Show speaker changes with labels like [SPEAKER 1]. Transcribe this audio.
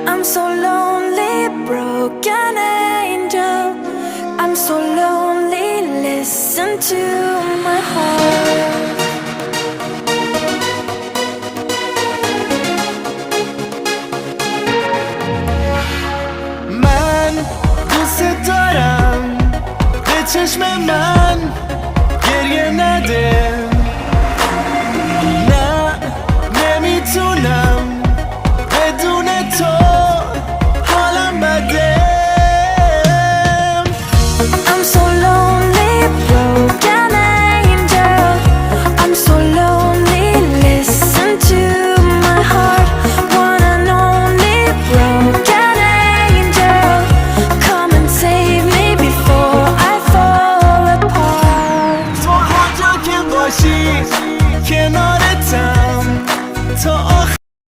[SPEAKER 1] I'm so lonely, broken angel. I'm so lonely, listen to my heart.
[SPEAKER 2] من دوست دارم به چشم من